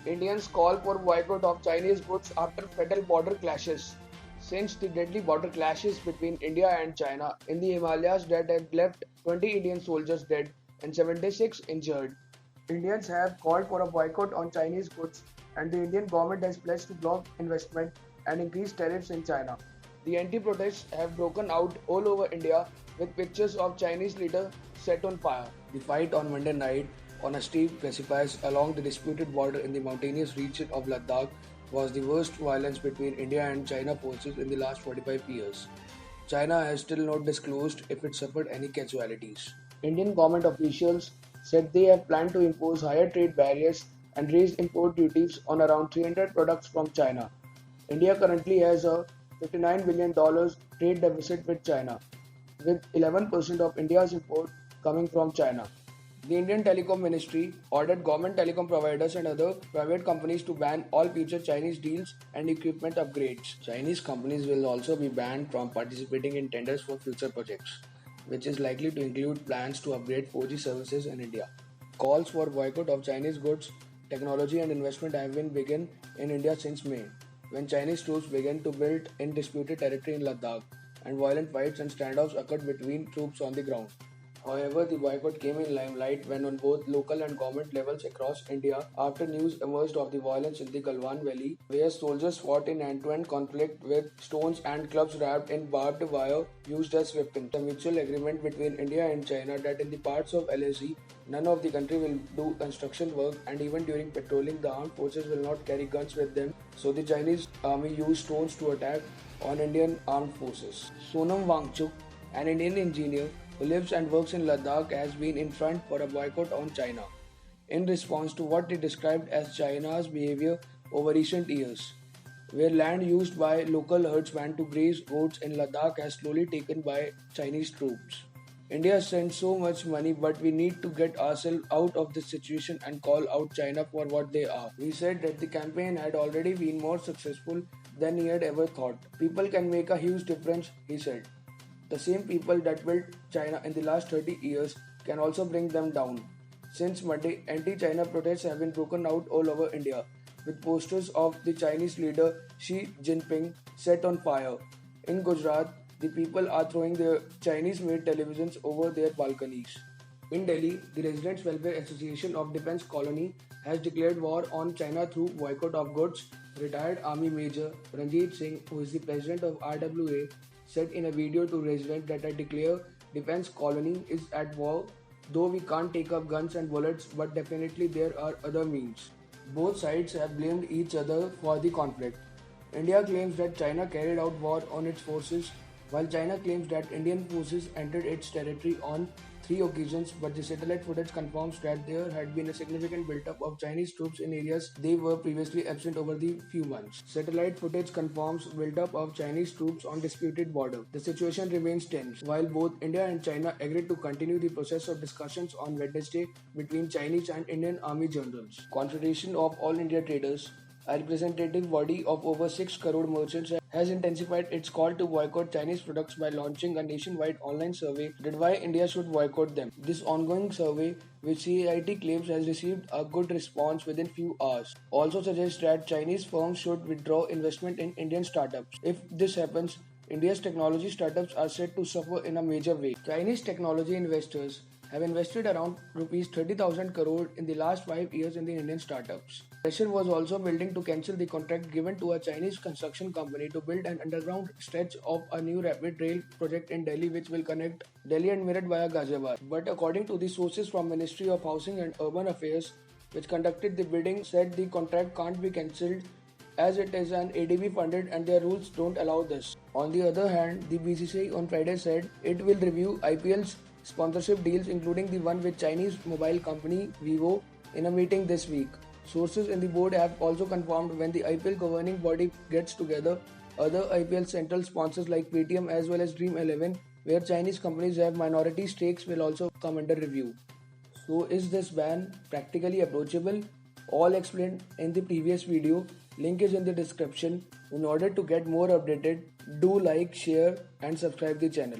Indians call for boycott of Chinese goods after fatal border clashes. Since the deadly border clashes between India and China in the Himalayas that had left 20 Indian soldiers dead and 76 injured, Indians have called for a boycott on Chinese goods, and the Indian government has pledged to block investment and increase tariffs in China. The anti-protests have broken out all over India with pictures of Chinese leader set on fire. The fight on Monday night on a steep precipice along the disputed border in the mountainous region of Ladakh was the worst violence between India and China forces in the last 45 years. China has still not disclosed if it suffered any casualties. Indian government officials said they have planned to impose higher trade barriers and raise import duties on around 300 products from China. India currently has a $59 billion trade deficit with China, with 11% of India's import coming from China. The Indian Telecom Ministry ordered government telecom providers and other private companies to ban all future Chinese deals and equipment upgrades. Chinese companies will also be banned from participating in tenders for future projects, which is likely to include plans to upgrade 4G services in India. Calls for boycott of Chinese goods, technology and investment have been begun in India since May, when Chinese troops began to build in disputed territory in Ladakh, and violent fights and standoffs occurred between troops on the ground. However, the boycott came in limelight when on both local and government levels across India after news emerged of the violence in the Galwan Valley, where soldiers fought in hand-to-hand conflict with stones and clubs wrapped in barbed wire used as weapons. A mutual agreement between India and China that in the parts of LAC, none of the country will do construction work, and even during patrolling, the armed forces will not carry guns with them. So the Chinese army used stones to attack on Indian armed forces. Sonam Wangchuk, an Indian engineer who lives and works in Ladakh, has been in front for a boycott on China in response to what he described as China's behavior over recent years, where land used by local herdsmen to graze goats in Ladakh has slowly taken by Chinese troops. India sends so much money, but we need to get ourselves out of this situation and call out China for what they are. We said that the campaign had already been more successful than he had ever thought. People can make a huge difference, he said. The same people that built China in the last 30 years can also bring them down. Since Monday, anti-China protests have been broken out all over India, with posters of the Chinese leader Xi Jinping set on fire. In Gujarat, the people are throwing their Chinese-made televisions over their balconies. In Delhi, the Residents' Welfare Association of Defence Colony has declared war on China through boycott of goods. Retired Army Major Ranjit Singh, who is the president of RWA, said in a video to residents that I declare Defence Colony is at war, though we can't take up guns and bullets, but definitely there are other means. Both sides have blamed each other for the conflict. India claims that China carried out war on its forces, while China claims that Indian forces entered its territory on 3 occasions, but the satellite footage confirms that there had been a significant buildup of Chinese troops in areas they were previously absent over the few months. Satellite footage confirms buildup of Chinese troops on disputed border. The situation remains tense, while both India and China agreed to continue the process of discussions on Wednesday between Chinese and Indian Army generals. Confederation of All India Traders, a representative body of over 6 crore merchants, has intensified its call to boycott Chinese products by launching a nationwide online survey that why India should boycott them. This ongoing survey, which CIT claims has received a good response within few hours, also suggests that Chinese firms should withdraw investment in Indian startups. If this happens, India's technology startups are set to suffer in a major way. Chinese technology investors have invested around Rs 30,000 crore in the last 5 years in the Indian startups. Pressure was also building to cancel the contract given to a Chinese construction company to build an underground stretch of a new rapid rail project in Delhi, which will connect Delhi and Meerut via Ghaziabad. But according to the sources from Ministry of Housing and Urban Affairs, which conducted the bidding, said the contract can't be cancelled as it is an ADB funded and their rules don't allow this. On the other hand, the BCCI on Friday said it will review IPL's sponsorship deals, including the one with Chinese mobile company Vivo, in a meeting this week. Sources in the board have also confirmed when the IPL governing body gets together, other IPL central sponsors like Paytm as well as Dream 11, where Chinese companies have minority stakes, will also come under review. So is this ban practically approachable? All explained in the previous video. Link is in the description. In order to get more updated, do like, share and subscribe the channel.